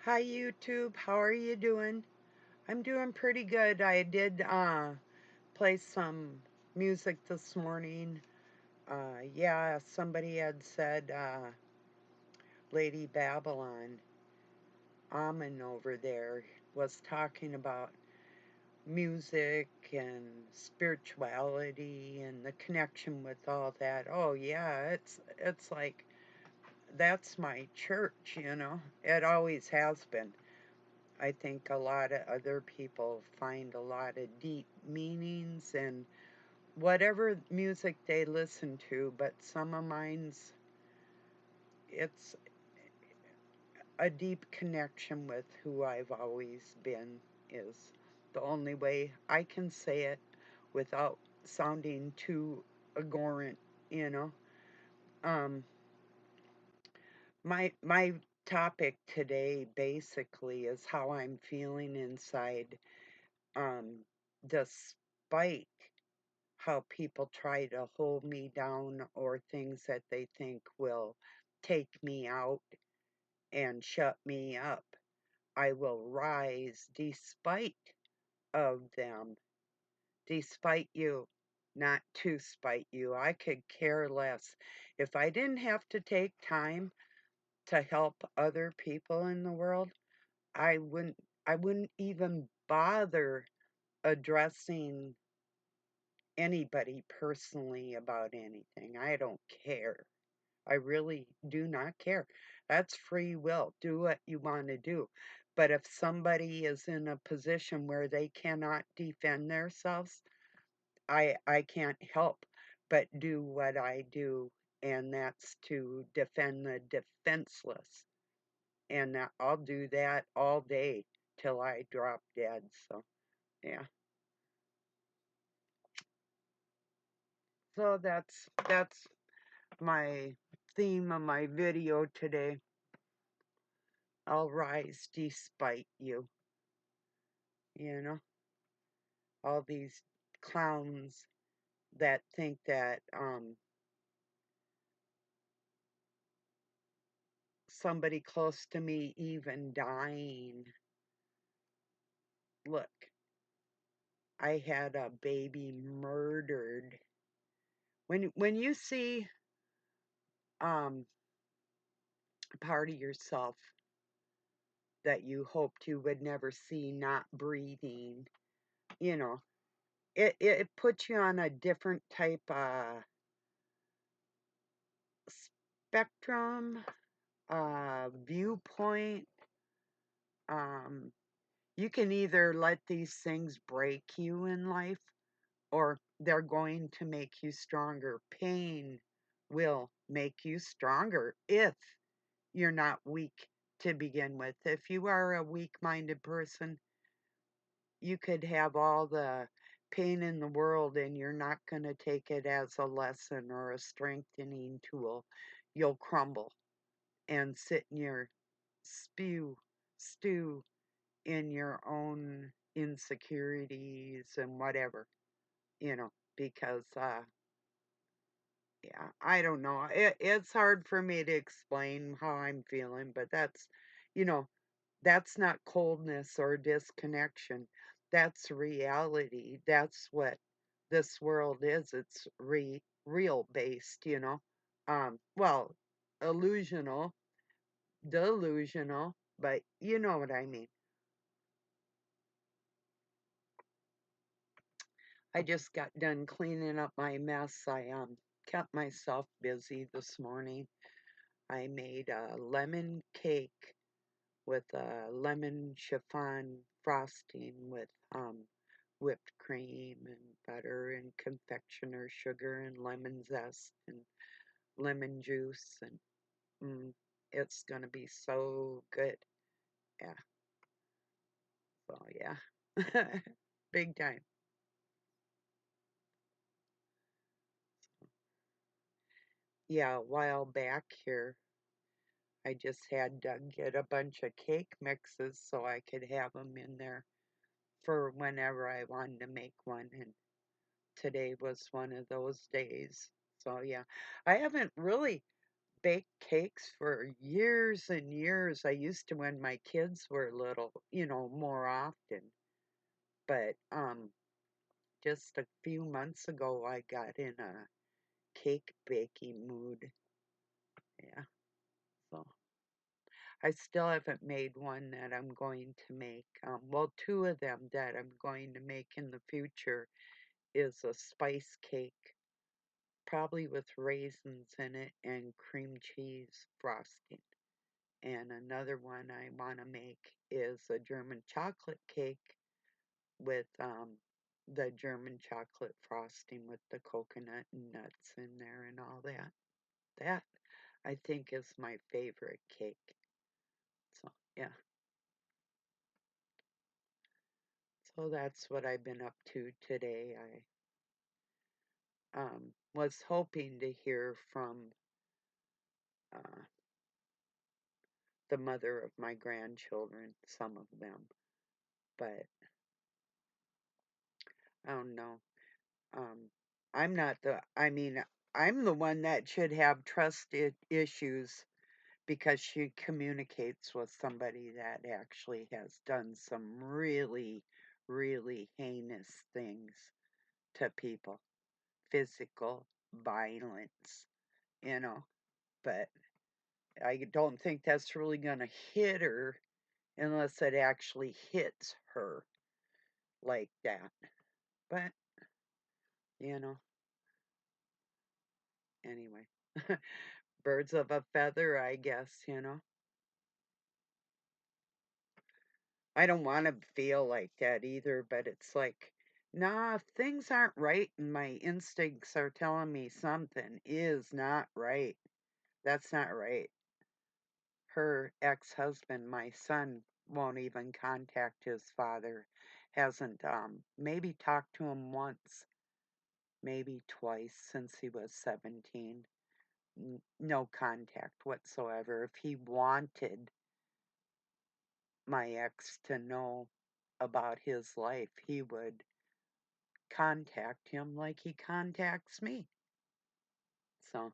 Hi YouTube, how are you doing? I'm doing pretty good. I did play some music this morning. Yeah, somebody had said Lady Babylon, Amen over there, was talking about music and spirituality and the connection with all that. Oh yeah, it's like that's my church. It always has been. I think a lot of other people find a lot of deep meanings in whatever music they listen to, but some of mine's, it's a deep connection with who I've always been, is the only way I can say it without sounding too agorant, you know. Um, my topic today basically is how I'm feeling inside, um, despite how people try to hold me down or things that they think will take me out and shut me up. I will rise despite of them, despite you, not to spite you. I could care less. If I didn't have to take time to help other people in the world, I wouldn't I wouldn't even bother addressing anybody personally about anything. I don't care. I really do not care. That's free will. Do what you want to do. But if somebody is in a position where they cannot defend themselves, I can't help but do what I do, and that's to defend the defenseless. And I'll do that all day till I drop dead. So, yeah. So that's my theme of my video today. I'll rise despite you. You know, all these clowns that think that somebody close to me even dying. Look, I had a baby murdered. When you see um a part of yourself that you hoped you would never see not breathing, you know, it puts you on a different type of spectrum, viewpoint. Um, you can either let these things break you in life, or they're going to make you stronger. Pain will make you stronger if you're not weak to begin with. If you are a weak minded person, you could have all the pain in the world and you're not going to take it as a lesson or a strengthening tool. You'll crumble and sit in your stew in your own insecurities and whatever, because, yeah, I don't know. It's hard for me to explain how I'm feeling, but you know, that's not coldness or disconnection. That's reality. That's what this world is. It's real based. Well, illusional, delusional, but you know what I mean. I just got done cleaning up my mess. I kept myself busy this morning. I made a lemon cake with a lemon chiffon frosting with whipped cream and butter and confectioner sugar and lemon zest and lemon juice, and mm, it's gonna be so good. Yeah. So yeah, big time. Yeah, a while back here, I just had to get a bunch of cake mixes so I could have them in there for whenever I wanted to make one, and today was one of those days. So yeah, I haven't really baked cakes for years and years. I used to when my kids were little, more often. But just a few months ago, I got in a cake baking mood. Yeah, so I still haven't made one that I'm going to make. Well, two of them that I'm going to make in the future is a spice cake, probably with raisins in it and cream cheese frosting. And another one I want to make is a German chocolate cake with the German chocolate frosting with the coconut and nuts in there and all that. That I think is my favorite cake. So yeah, so that's what I've been up to today. I was hoping to hear from uh, the mother of my grandchildren, some of them, but I don't know. Um, I'm not the, I mean, I'm the one that should have trust issues because she communicates with somebody that actually has done some really, really heinous things to people, physical violence, you know. But I don't think that's really going to hit her unless it actually hits her like that. But, you know, anyway. Birds of a feather, I guess. I don't want to feel like that either, but it's like, nah, if things aren't right and my instincts are telling me something is not right, that's not right. Her ex-husband, my son, won't even contact his father. Hasn't, maybe talked to him once, maybe twice since he was 17. No contact whatsoever. If he wanted my ex to know about his life, he would contact him like he contacts me. So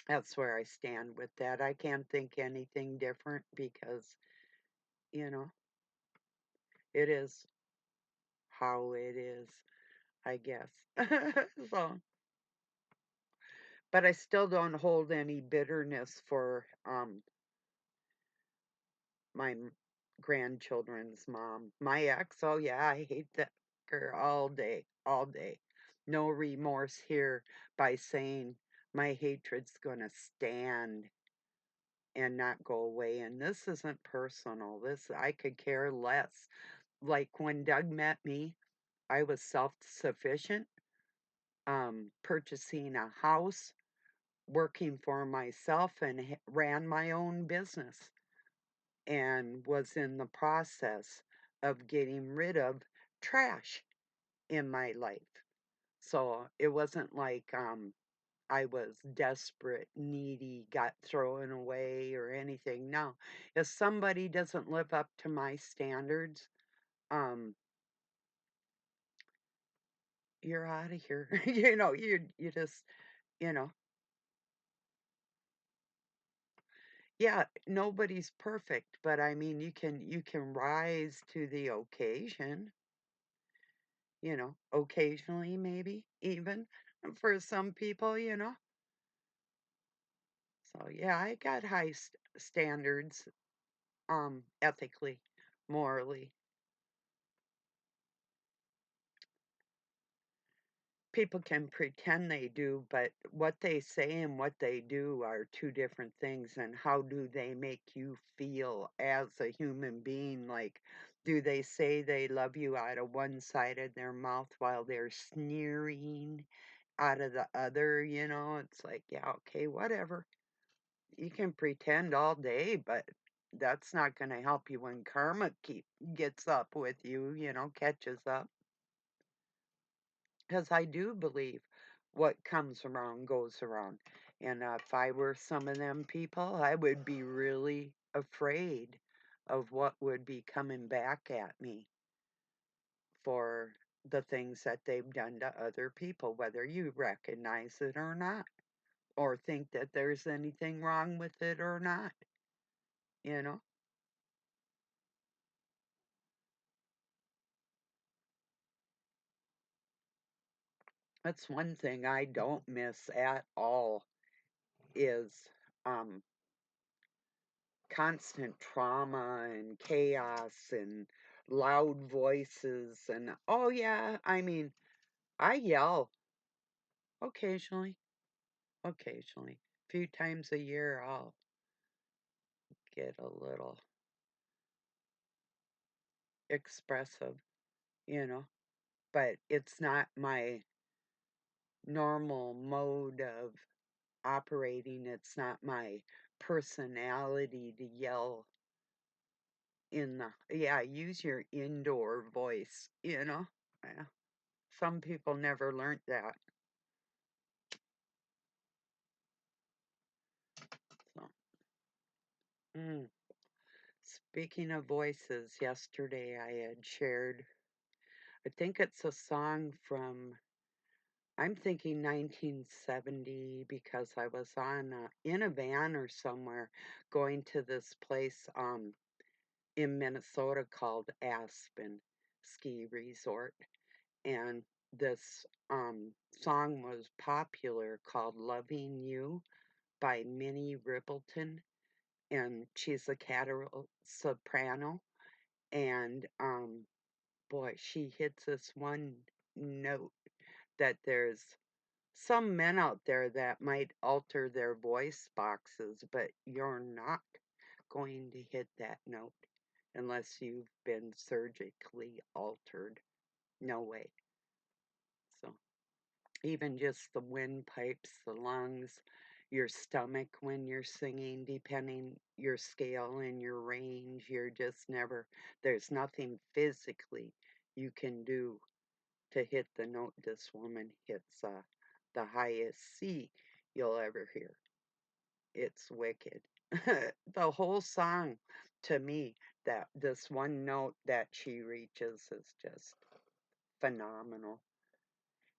that's where I stand with that. I can't think anything different because, you know, it is how it is, I guess. So, but I still don't hold any bitterness for my grandchildren's mom. My ex, oh yeah, I hate that girl all day, all day. No remorse here by saying my hatred's gonna stand and not go away. And this isn't personal. This I could care less. Like when Doug met me, I was self-sufficient, purchasing a house, working for myself, and ran my own business, and was in the process of getting rid of trash in my life. So it wasn't like I was desperate, needy, got thrown away or anything. No. If somebody doesn't live up to my standards, um, you're out of here. You just, you know. Yeah, nobody's perfect, but I mean you can rise to the occasion, occasionally maybe even for some people. So yeah, I got high standards, ethically, morally. People can pretend they do, but what they say and what they do are two different things. And how do they make you feel as a human being? Like, do they say they love you out of one side of their mouth while they're sneering out of the other? It's like, yeah, okay, whatever. You can pretend all day, but that's not going to help you when karma gets up with you, catches up. Because I do believe what comes around goes around. And if I were some of them people, I would be really afraid of what would be coming back at me for the things that they've done to other people, whether you recognize it or not. or think that there's anything wrong with it or not, you know? That's one thing I don't miss at all is um, constant trauma and chaos and loud voices. And oh, yeah, I mean, I yell occasionally, occasionally. A few times a year, I'll get a little expressive, you know, but it's not my normal mode of operating. It's not my personality to yell in the, yeah, use your indoor voice, you know? Yeah. Some people never learned that. So, mm. Speaking of voices, yesterday I had shared, I think it's a song from, I'm thinking 1970 because I was on in a van or somewhere going to this place in Minnesota called Aspen Ski Resort. And this song was popular called Loving You by Minnie Riperton. And she's a cataro soprano. And boy, she hits this one note that there's some men out there that might alter their voice boxes, but you're not going to hit that note unless you've been surgically altered. No way. So, even just the windpipes, the lungs, your stomach when you're singing, depending your scale and your range, you're just never, there's nothing physically you can do to hit the note this woman hits, the highest C you'll ever hear. It's wicked. The whole song, to me, that this one note that she reaches is just phenomenal.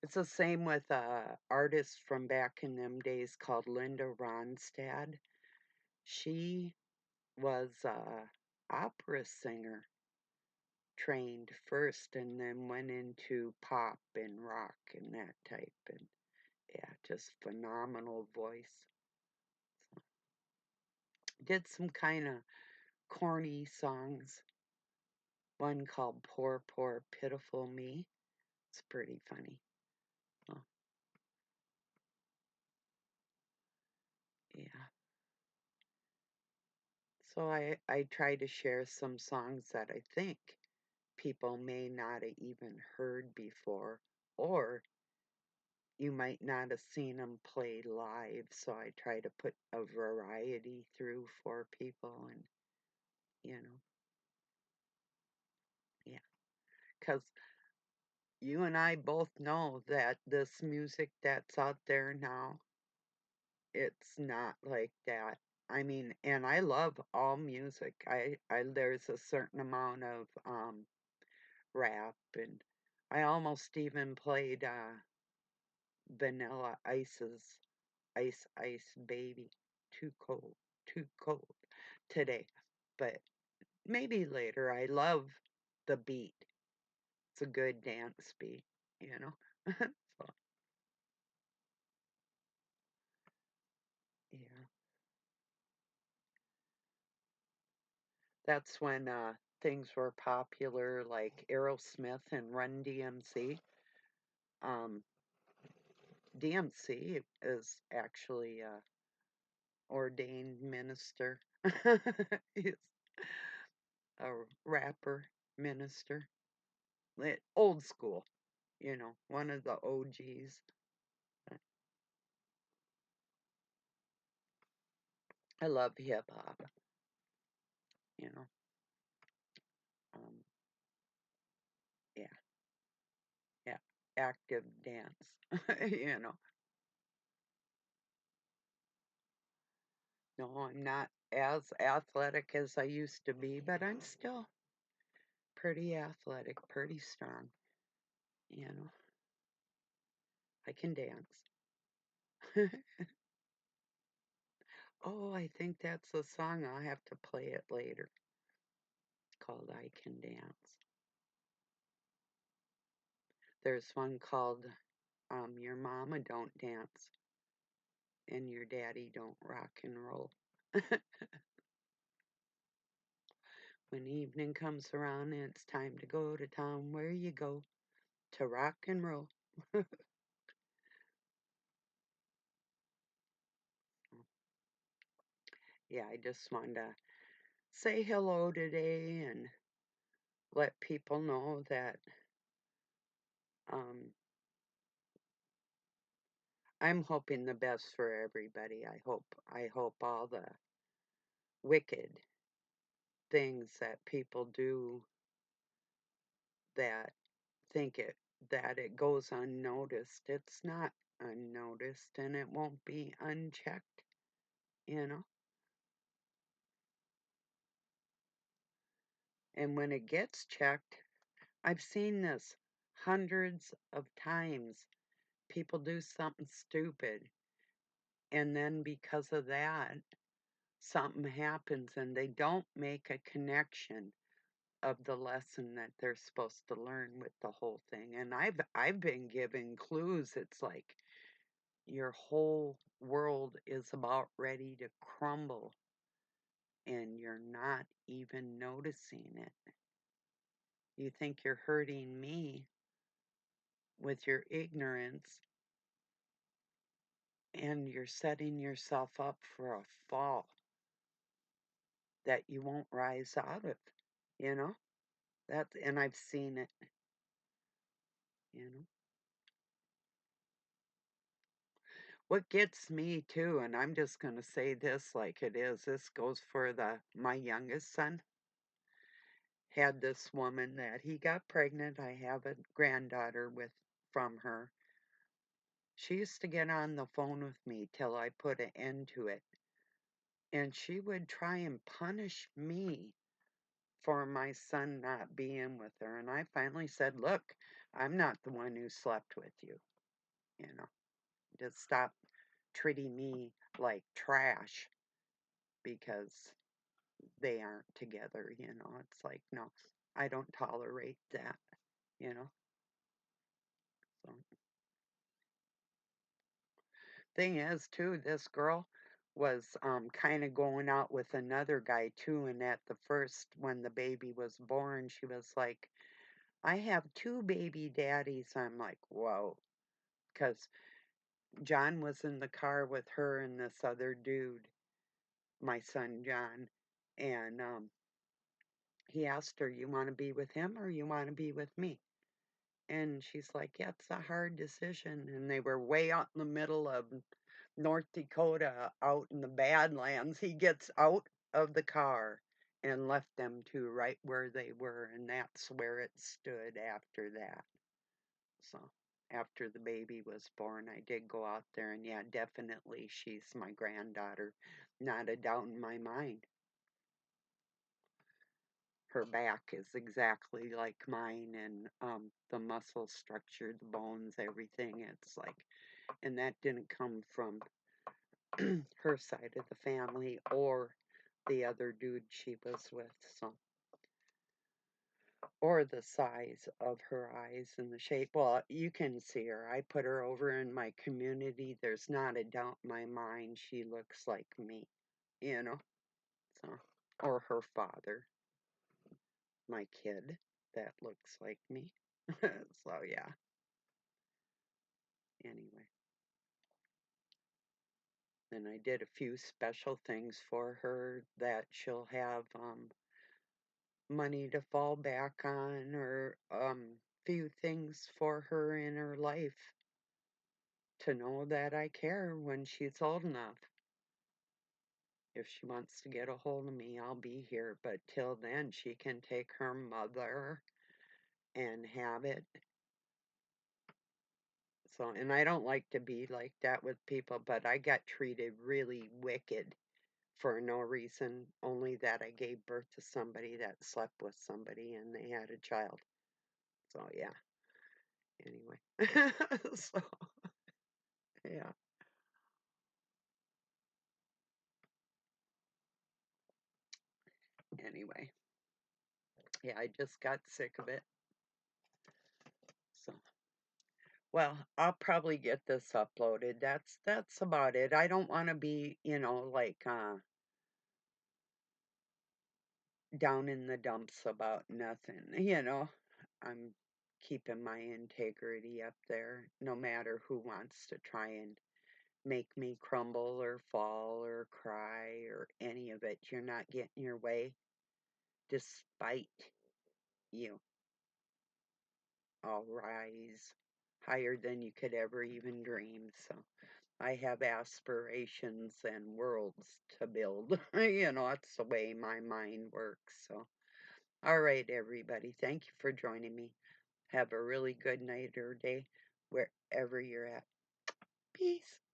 It's the same with a artist from back in them days called Linda Ronstadt. She was a opera singer, trained first, and then went into pop and rock and that type. And yeah, just phenomenal voice. So, did some kind of corny songs. One called Poor, Poor, Pitiful Me. It's pretty funny. Oh, yeah. So I try to share some songs that I think people may not have even heard before, or you might not have seen them play live. So I try to put a variety through for people, and you know, yeah, because you and I both know that this music that's out there now, it's not like that. I mean, and I love all music. I there's a certain amount of rap, and I almost even played Vanilla Ice's Ice Ice Baby. Too cold today. But maybe later. I love the beat. It's a good dance beat, you know? So, yeah. That's when things were popular like Aerosmith and Run DMC. Um, DMC is actually a ordained minister. He's a rapper minister. Old school, one of the OGs. I love hip hop, you know. Um, yeah, yeah. Active dance, you know. No, I'm not as athletic as I used to be, but I'm still pretty athletic, pretty strong, you know. I can dance. Oh, I think that's the song. I'll have to play it later. It's called I Can Dance. There's one called Your Mama Don't Dance and Your Daddy Don't Rock and Roll. When evening comes around and it's time to go to town, where you go to rock and roll. Yeah, I just wanted to say hello today and let people know that um, I'm hoping the best for everybody. I hope all the wicked things that people do that think it goes unnoticed. It's not unnoticed and it won't be unchecked, you know. And when it gets checked, I've seen this hundreds of times. People do something stupid, and then because of that, something happens and they don't make a connection of the lesson that they're supposed to learn with the whole thing. And I've been given clues. It's like your whole world is about ready to crumble and you're not even noticing it. You think you're hurting me with your ignorance and you're setting yourself up for a fall that you won't rise out of, you know? That's and I've seen it, you know. What gets me too, and I'm just going to say this like it is, this goes for the my youngest son had this woman that he got pregnant. I have a granddaughter with from her. She used to get on the phone with me till I put an end to it. And she would try and punish me for my son not being with her. And I finally said, look, I'm not the one who slept with you. You know, just stop treating me like trash because they aren't together. You know, it's like, no, I don't tolerate that, you know. So, thing is, too, this girl was kind of going out with another guy, too. And at the first, when the baby was born, she was like, I have two baby daddies. I'm like, whoa. Because John was in the car with her and this other dude, my son John, and he asked her, you want to be with him or you want to be with me? And she's like, yeah, it's a hard decision. And they were way out in the middle of North Dakota, out in the Badlands. He gets out of the car and left them two right where they were, and that's where it stood after that. So after the baby was born, I did go out there, and yeah, definitely she's my granddaughter. Not a doubt in my mind. Her back is exactly like mine, and the muscle structure, the bones, everything. It's like, and that didn't come from her side of the family or the other dude she was with. So, or the size of her eyes and the shape. Well, you can see her. I put her over in my community. There's not a doubt in my mind she looks like me, you know? So, or her father, my kid, that looks like me. So, yeah. Anyway, and I did a few special things for her that she'll have money to fall back on or few things for her in her life to know that I care when she's old enough. If she wants to get a hold of me, I'll be here. But till then, she can take her mother and have it. So, and I don't like to be like that with people, but I got treated really wicked for no reason, only that I gave birth to somebody that slept with somebody and they had a child. So, yeah. Anyway. So, yeah. Anyway, yeah, I just got sick of it. So, well, I'll probably get this uploaded. That's about it. I don't want to be, like down in the dumps about nothing. I'm keeping my integrity up there no matter who wants to try and make me crumble or fall or cry or any of it. You're not getting your way despite you. I'll rise higher than you could ever even dream. So I have aspirations and worlds to build. It's the way my mind works. So, all right, everybody. Thank you for joining me. Have a really good night or day wherever you're at. Peace.